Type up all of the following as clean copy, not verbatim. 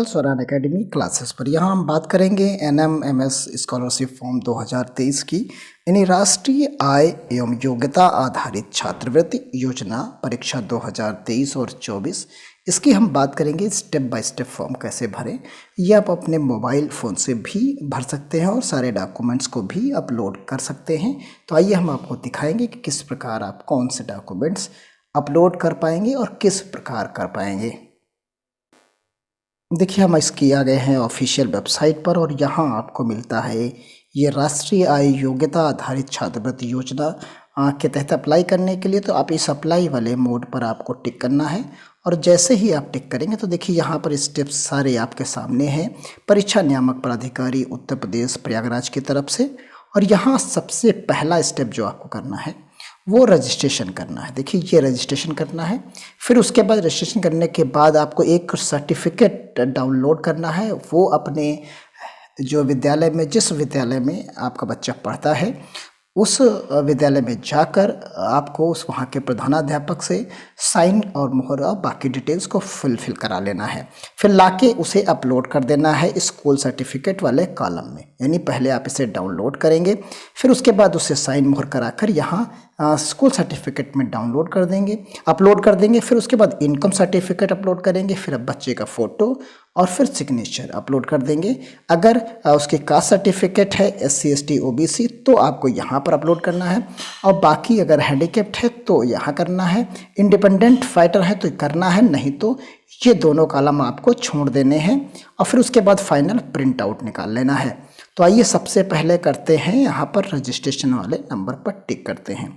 स्वरान academy classes पर यहाँ हम बात करेंगे NMMS स्कॉलरशिप फॉर्म 2023 की, यानी राष्ट्रीय आय एवं योग्यता आधारित छात्रवृत्ति योजना परीक्षा 2023 और 24। इसकी हम बात करेंगे स्टेप बाय स्टेप फॉर्म कैसे भरें। ये आप अपने मोबाइल फ़ोन से भी भर सकते हैं और सारे डॉक्यूमेंट्स को भी अपलोड कर सकते हैं। तो आइए हम आपको दिखाएंगे कि किस प्रकार आप कौन से डॉक्यूमेंट्स अपलोड कर पाएंगे और किस प्रकार कर पाएंगे। देखिए, हम इसकी आ गए हैं ऑफिशियल वेबसाइट पर और यहाँ आपको मिलता है ये राष्ट्रीय आय योग्यता आधारित छात्रवृत्ति योजना के तहत अप्लाई करने के लिए। तो आप इस अप्लाई वाले मोड पर आपको टिक करना है और जैसे ही आप टिक करेंगे तो देखिए यहाँ पर स्टेप्स सारे आपके सामने हैं। परीक्षा नियामक प्राधिकारी उत्तर प्रदेश प्रयागराज की तरफ से, और यहाँ सबसे पहला स्टेप जो आपको करना है वो रजिस्ट्रेशन करना है। देखिए, ये रजिस्ट्रेशन करना है। फिर उसके बाद रजिस्ट्रेशन करने के बाद आपको एक सर्टिफिकेट डाउनलोड करना है। वो अपने जो विद्यालय में, जिस विद्यालय में आपका बच्चा पढ़ता है उस विद्यालय में जाकर आपको उस वहाँ के प्रधानाध्यापक से साइन और मोहर और बाकी डिटेल्स को फुलफिल करा लेना है। फिर लाके उसे अपलोड कर देना है स्कूल सर्टिफिकेट वाले कॉलम में। यानी पहले आप इसे डाउनलोड करेंगे, फिर उसके बाद उसे साइन मोहर कराकर यहाँ स्कूल सर्टिफिकेट में डाउनलोड कर देंगे, अपलोड कर देंगे। फिर उसके बाद इनकम सर्टिफिकेट अपलोड करेंगे, फिर अब बच्चे का फ़ोटो और फिर सिग्नेचर अपलोड कर देंगे। अगर उसके कास्ट सर्टिफिकेट है SC ST OBC तो आपको यहाँ पर अपलोड करना है, और बाकी अगर हैंडीकैप्ड है तो यहाँ करना है, इंडिपेंडेंट फाइटर है तो करना है, नहीं तो ये दोनों कॉलम आपको छोड़ देने हैं और फिर उसके बाद फाइनल प्रिंट आउट निकाल लेना है। तो आइए सबसे पहले करते हैं यहाँ पर रजिस्ट्रेशन वाले नंबर पर टिक करते हैं।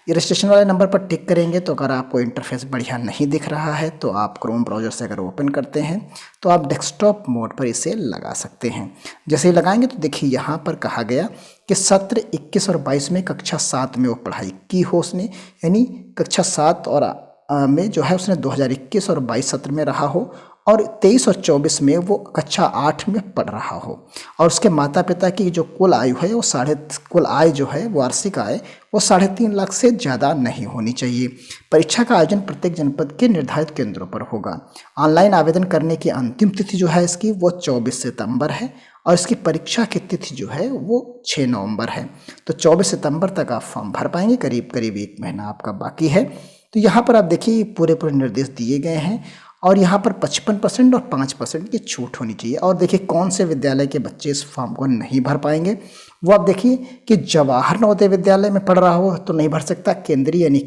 ये रजिस्ट्रेशन वाले नंबर पर टिक करेंगे तो अगर आपको इंटरफेस बढ़िया नहीं दिख रहा है तो आप क्रोम ब्राउज़र से अगर ओपन करते हैं तो आप डेस्कटॉप मोड पर इसे लगा सकते हैं। जैसे ही लगाएंगे तो देखिए यहाँ पर कहा गया कि सत्र 21 और 22 में कक्षा 7 में वो पढ़ाई की हो उसने, यानी कक्षा 7 और में जो है उसने 2021 और 22 सत्र में रहा हो, और 23 और 24 में वो कक्षा 8 में पढ़ रहा हो, और उसके माता पिता की जो कुल आयु है वो कुल आय जो है वार्षिक आय वो 3.5 लाख से ज़्यादा नहीं होनी चाहिए। परीक्षा का आयोजन प्रत्येक जनपद के निर्धारित केंद्रों पर होगा। ऑनलाइन आवेदन करने की अंतिम तिथि जो है इसकी वो 24 सितंबर है, और इसकी परीक्षा की तिथि जो है वो 6 नवंबर है। तो 24 सितंबर तक आप फॉर्म भर पाएंगे, करीब करीब 1 महीना आपका बाकी है। तो यहाँ पर आप देखिए पूरे निर्देश दिए गए हैं, और यहाँ पर 55% और 5% की छूट होनी चाहिए। और देखिए कौन से विद्यालय के बच्चे इस फॉर्म को नहीं भर पाएंगे, वो आप देखिए कि जवाहर नवोदय विद्यालय में पढ़ रहा हो तो नहीं भर सकता, केंद्रीय यानी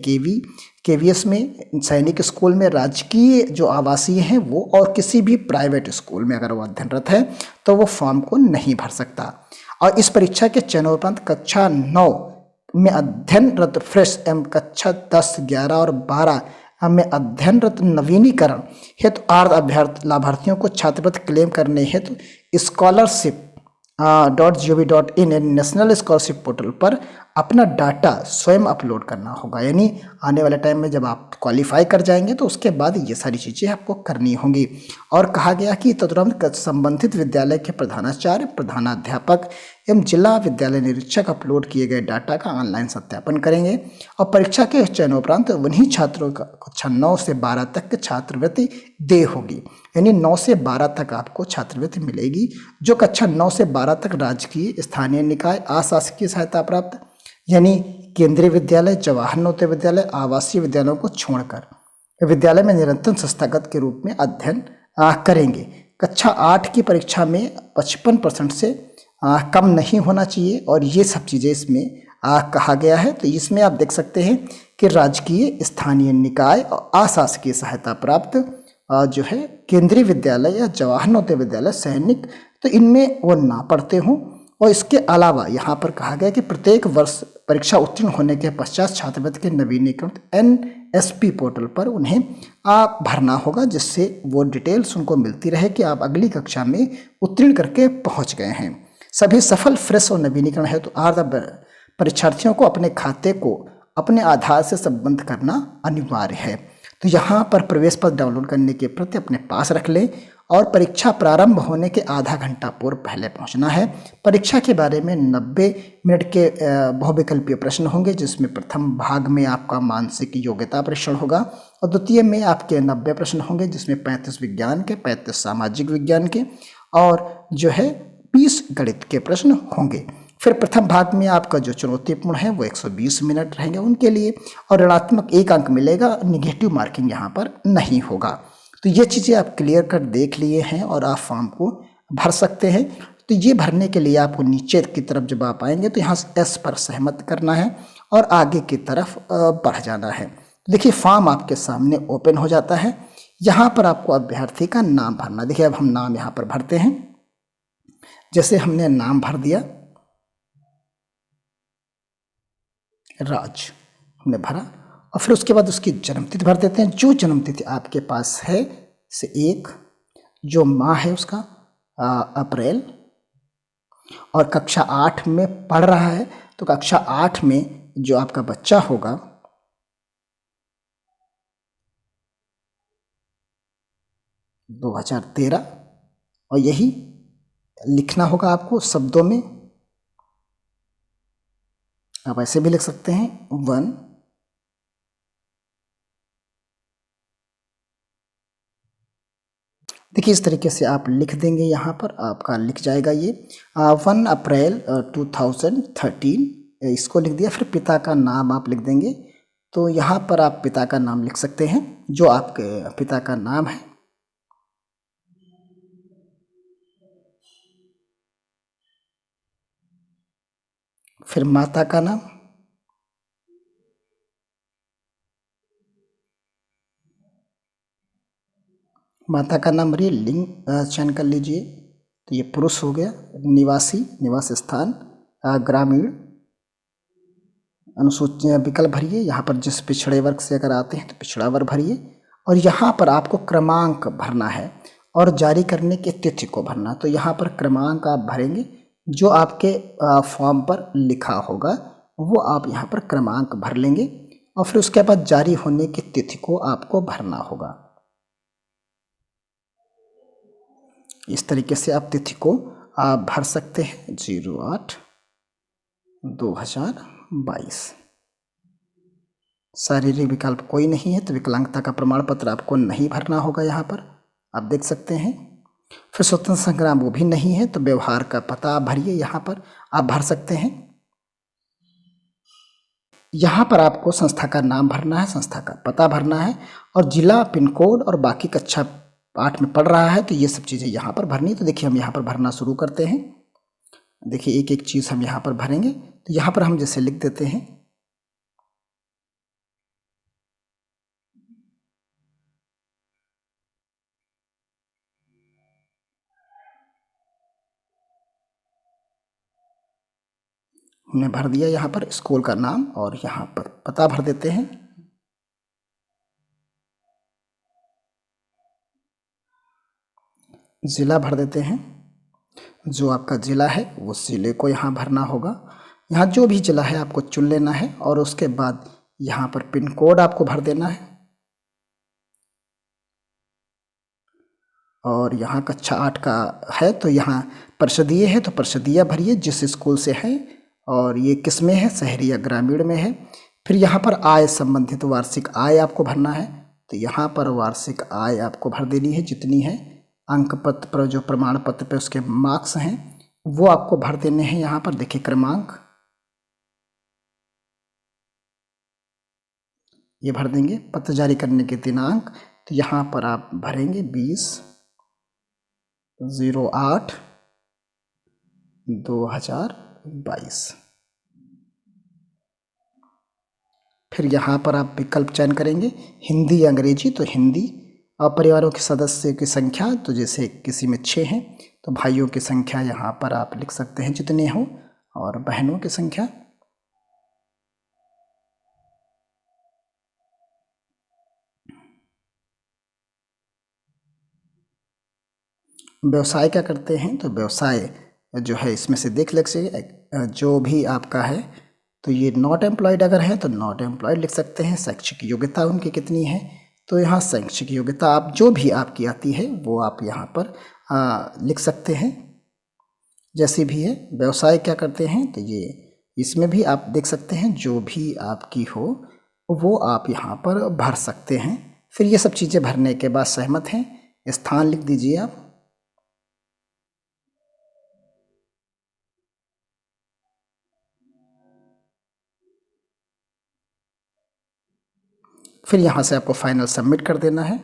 KVS में, सैनिक स्कूल में, राजकीय जो आवासीय हैं वो, और किसी भी प्राइवेट स्कूल में अगर वो अध्ययनरत है तो वो फॉर्म को नहीं भर सकता। और इस परीक्षा के चयनोपरांत कक्षा 9 में अध्ययनरत फ्रेश एवं कक्षा 10, 11 और 12 में अध्ययनरत नवीनीकरण हेतु अर्ध लाभार्थियों को छात्रवृत्ति क्लेम करने हेतु scholarship.gov.in नेशनल स्कॉलरशिप पोर्टल पर अपना डाटा स्वयं अपलोड करना होगा। यानी आने वाले टाइम में जब आप क्वालिफाई कर जाएंगे तो उसके बाद ये सारी चीज़ें आपको करनी होंगी। और कहा गया कि तुरंत संबंधित विद्यालय के प्रधानाचार्य, प्रधानाध्यापक एवं जिला विद्यालय निरीक्षक अपलोड किए गए डाटा का ऑनलाइन सत्यापन करेंगे, और परीक्षा के चयनोपरांत उन्हीं छात्रों का कक्षा 9 से 12 तक छात्रवृत्ति देय होगी। यानी 9 से 12 तक आपको छात्रवृत्ति मिलेगी, जो कक्षा 9 से 12 तक राजकीय, स्थानीय निकाय, अशासकीय सहायता प्राप्त यानी केंद्रीय विद्यालय, जवाहर नवोदय विद्यालय, आवासीय विद्यालयों को छोड़कर विद्यालय में निरंतर संस्थागत के रूप में अध्ययन करेंगे। कक्षा 8 की परीक्षा में 55% से कम नहीं होना चाहिए, और ये सब चीज़ें इसमें कहा गया है। तो इसमें आप देख सकते हैं कि राजकीय, स्थानीय निकाय और अशासकीय सहायता प्राप्त जो है केंद्रीय विद्यालय या जवाहर नवोदय विद्यालय, सैनिक, तो इनमें वो ना पढ़ते हों। और इसके अलावा यहाँ पर कहा गया कि प्रत्येक वर्ष परीक्षा उत्तीर्ण होने के पश्चात छात्रवृत्ति के नवीनीकृत NSP पोर्टल पर उन्हें भरना होगा, जिससे वो डिटेल्स उनको मिलती रहे कि आप अगली कक्षा में उत्तीर्ण करके पहुँच गए हैं। सभी सफल फ्रेश और नवीनीकरण है तो परीक्षार्थियों को अपने खाते को अपने आधार से संबद्ध करना अनिवार्य है। तो यहाँ पर प्रवेश पत्र डाउनलोड करने के प्रति अपने पास रख लें, और परीक्षा प्रारंभ होने के आधा घंटा पूर्व पहले पहुंचना है। परीक्षा के बारे में 90 मिनट के बहुविकल्पीय प्रश्न होंगे, जिसमें प्रथम भाग में आपका मानसिक योग्यता परीक्षण होगा और द्वितीय में आपके 90 प्रश्न होंगे, जिसमें 35 विज्ञान के, 35 सामाजिक विज्ञान के और जो है 20 गणित के प्रश्न होंगे। फिर प्रथम भाग में आपका जो चुनौतीपूर्ण है वो 120 मिनट रहेंगे उनके लिए और ऋणात्मक 1 अंक मिलेगा, निगेटिव मार्किंग यहाँ पर नहीं होगा। तो ये चीज़ें आप क्लियर कर देख लिए हैं और आप फॉर्म को भर सकते हैं। तो ये भरने के लिए आपको नीचे की तरफ जब आप आएंगे तो यहाँ एस पर सहमत करना है और आगे की तरफ बढ़ जाना है। देखिए फॉर्म आपके सामने ओपन हो जाता है। यहाँ पर आपको अभ्यर्थी का नाम भरना। देखिए अब हम नाम यहाँ पर भरते हैं। जैसे हमने नाम भर दिया राज, हमने भरा और फिर उसके बाद उसकी जन्मतिथि भर देते हैं। जो जन्मतिथि आपके पास है से 1, जो माह है उसका अप्रैल, और कक्षा 8 में पढ़ रहा है तो कक्षा 8 में जो आपका बच्चा होगा 2013, और यही लिखना होगा आपको शब्दों में। आप ऐसे भी लिख सकते हैं 1 देखिए इस तरीके से आप लिख देंगे। यहाँ पर आपका लिख जाएगा ये 1 अप्रैल 2013, इसको लिख दिया। फिर पिता का नाम आप लिख देंगे। तो यहाँ पर आप पिता का नाम लिख सकते हैं, जो आपके पिता का नाम है। फिर माता का नाम, माता का नाम भरिए, लिंग चयन कर लीजिए। तो ये पुरुष हो गया। निवासी, निवास स्थान ग्रामीण, अनुसूचित विकल्प भरिए। यहाँ पर जिस पिछड़े वर्ग से अगर आते हैं तो पिछड़ा वर्ग भरिए और यहाँ पर आपको क्रमांक भरना है और जारी करने की तिथि को भरना। तो यहाँ पर क्रमांक आप भरेंगे, जो आपके फॉर्म पर लिखा होगा वो आप यहाँ पर क्रमांक भर लेंगे और फिर उसके बाद जारी होने की तिथि को आपको भरना होगा। इस तरीके से आप तिथि को आप भर सकते हैं। 08/2022। शारीरिक विकल्प कोई नहीं है तो विकलांगता का प्रमाण पत्र आपको नहीं भरना होगा। यहाँ पर आप देख सकते हैं। फिर स्वतंत्र संग्राम वो भी नहीं है तो व्यवहार का पता आप भरिए, यहाँ पर आप भर सकते हैं। यहाँ पर आपको संस्था का नाम भरना है, संस्था का पता भरना है और जिला, पिन कोड और बाकी कक्षा 8 में पढ़ रहा है तो ये सब चीज़ें यहाँ पर भरनी। तो देखिए हम यहाँ पर भरना शुरू करते हैं। देखिए एक एक चीज़ हम यहाँ पर भरेंगे। तो यहाँ पर हम जैसे लिख देते हैं हमने भर दिया यहाँ पर स्कूल का नाम और यहाँ पर पता भर देते हैं। ज़िला भर देते हैं। जो आपका ज़िला है वो ज़िले को यहाँ भरना होगा। यहाँ जो भी ज़िला है आपको चुन लेना है और उसके बाद यहाँ पर पिन कोड आपको भर देना है और यहाँ कक्षा 8 का है तो यहाँ परिषदीय है तो परिषदीय भरिए जिस स्कूल से है और ये किस में है, शहरी या ग्रामीण में है। फिर यहाँ पर आय संबंधित वार्षिक आय आपको भरना है तो यहाँ पर वार्षिक आय आपको भर देनी है जितनी है। अंक पत्र पर जो प्रमाण पत्र पे उसके मार्क्स हैं वो आपको भर देने हैं। यहाँ पर देखिए क्रमांक ये भर देंगे। पत्र जारी करने के दिनांक तो यहाँ पर आप भरेंगे 20/08/2022। फिर यहाँ पर आप विकल्प चयन करेंगे हिंदी या अंग्रेजी। तो हिंदी। और परिवारों के सदस्य की संख्या तो जैसे किसी में 6 हैं तो भाइयों की संख्या यहाँ पर आप लिख सकते हैं जितने हों और बहनों की संख्या। व्यवसाय क्या करते हैं तो व्यवसाय जो है इसमें से देख लीजिए जो भी आपका है तो ये नॉट एम्प्लॉयड अगर है तो नॉट एम्प्लॉयड लिख सकते हैं। शैक्षिक योग्यता उनकी कितनी है तो यहाँ शैक्षिक योग्यता आप जो भी आपकी आती है वो आप यहाँ पर लिख सकते हैं, जैसी भी है। व्यवसाय क्या करते हैं तो ये इसमें भी आप देख सकते हैं, जो भी आपकी हो वो आप यहाँ पर भर सकते हैं। फिर ये सब चीज़ें भरने के बाद सहमत हैं, स्थान लिख दीजिए आप। फिर यहाँ से आपको फाइनल सबमिट कर देना है।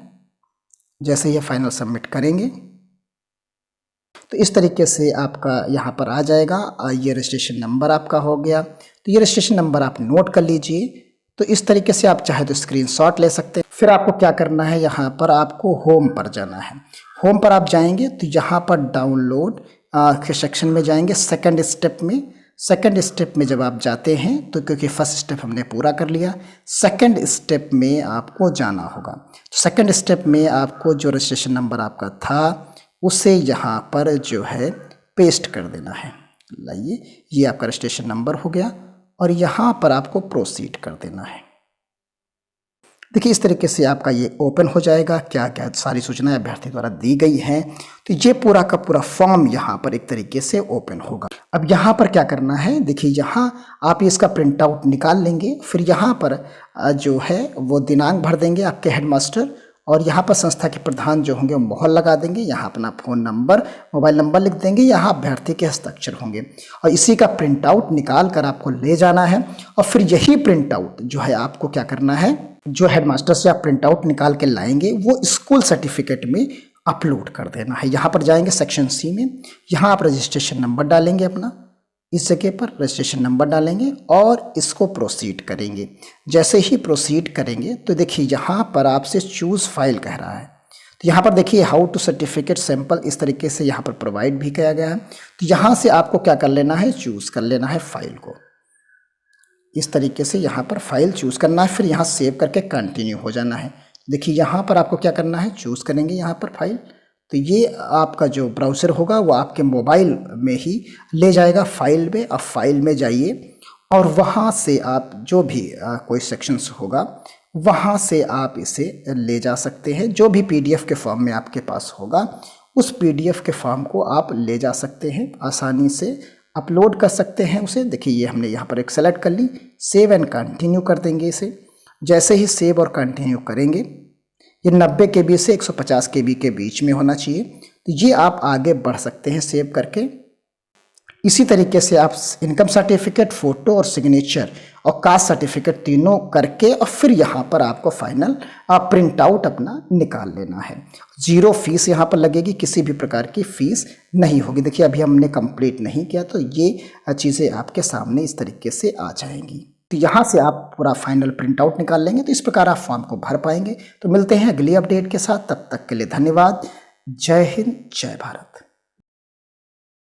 जैसे ये फाइनल सबमिट करेंगे तो इस तरीके से आपका यहाँ पर आ जाएगा। ये रजिस्ट्रेशन नंबर आपका हो गया। तो ये रजिस्ट्रेशन नंबर आप नोट कर लीजिए। तो इस तरीके से आप चाहे तो स्क्रीनशॉट ले सकते हैं। फिर आपको क्या करना है, यहाँ पर आपको होम पर जाना है। होम पर आप जाएंगे तो यहाँ पर डाउनलोड के सेक्शन में जाएंगे। सेकंड स्टेप में जब आप जाते हैं तो क्योंकि फर्स्ट स्टेप हमने पूरा कर लिया, सेकंड स्टेप में आपको जाना होगा। तो सेकंड स्टेप में आपको जो रजिस्ट्रेशन नंबर आपका था उसे यहाँ पर जो है पेस्ट कर देना है। लाइए, ये आपका रजिस्ट्रेशन नंबर हो गया और यहाँ पर आपको प्रोसीड कर देना है। देखिए इस तरीके से आपका ये ओपन हो जाएगा। क्या क्या सारी सूचनाएं अभ्यर्थी द्वारा दी गई हैं। तो ये पूरा का पूरा फॉर्म यहाँ पर एक तरीके से ओपन होगा। अब यहाँ पर क्या करना है, देखिए यहाँ आप इसका प्रिंट आउट निकाल लेंगे। फिर यहाँ पर जो है वो दिनांक भर देंगे आपके हेडमास्टर, और यहाँ पर संस्था के प्रधान जो होंगे वो मोहर लगा देंगे। यहाँ अपना फ़ोन नंबर, मोबाइल नंबर लिख देंगे। यहाँ अभ्यर्थी के हस्ताक्षर होंगे और इसी का प्रिंट आउट निकाल कर आपको ले जाना है। और फिर यही प्रिंट आउट जो है आपको क्या करना है, जो हेडमास्टर से आप प्रिंट आउट निकाल के लाएंगे वो स्कूल सर्टिफिकेट में अपलोड कर देना है। यहाँ पर जाएंगे सेक्शन सी में, यहाँ आप रजिस्ट्रेशन नंबर डालेंगे अपना, इस जगह पर रजिस्ट्रेशन नंबर डालेंगे और इसको प्रोसीड करेंगे। जैसे ही प्रोसीड करेंगे तो देखिए यहाँ पर आपसे चूज़ फाइल कह रहा है। तो यहाँ पर देखिए हाउ टू सर्टिफिकेट सैंपल इस तरीके से यहाँ पर प्रोवाइड भी किया गया है। तो यहाँ से आपको क्या कर लेना है, चूज़ कर लेना है फाइल को। इस तरीके से यहाँ पर फाइल चूज़ करना है, फिर यहाँ सेव करके कंटिन्यू हो जाना है। देखिए यहाँ पर आपको क्या करना है, चूज़ करेंगे यहाँ पर फाइल। तो ये आपका जो ब्राउज़र होगा वो आपके मोबाइल में ही ले जाएगा फाइल में। अब फाइल में जाइए और वहाँ से आप जो भी कोई सेक्शंस होगा वहाँ से आप इसे ले जा सकते हैं। जो भी PDF के फॉर्म में आपके पास होगा उस PDF के फॉर्म को आप ले जा सकते हैं, आसानी से अपलोड कर सकते हैं उसे। देखिए ये हमने यहाँ पर एक सेलेक्ट कर ली, सेव एंड कंटिन्यू कर देंगे इसे। जैसे ही सेव और कंटिन्यू करेंगे, ये 90 KB से 150 KB के बीच में होना चाहिए। तो ये आप आगे बढ़ सकते हैं सेव करके। इसी तरीके से आप इनकम सर्टिफिकेट, फ़ोटो और सिग्नेचर और कास्ट सर्टिफिकेट तीनों करके और फिर यहाँ पर आपको फाइनल प्रिंट आउट अपना निकाल लेना है। 0 फीस यहाँ पर लगेगी, किसी भी प्रकार की फ़ीस नहीं होगी। देखिए अभी हमने कंप्लीट नहीं किया तो ये चीज़ें आपके सामने इस तरीके से आ जाएंगी। तो यहाँ से आप पूरा फाइनल प्रिंट आउट निकाल लेंगे। तो इस प्रकार आप फॉर्म को भर पाएंगे। तो मिलते हैं अगली अपडेट के साथ, तब तक के लिए धन्यवाद। जय हिंद, जय भारत।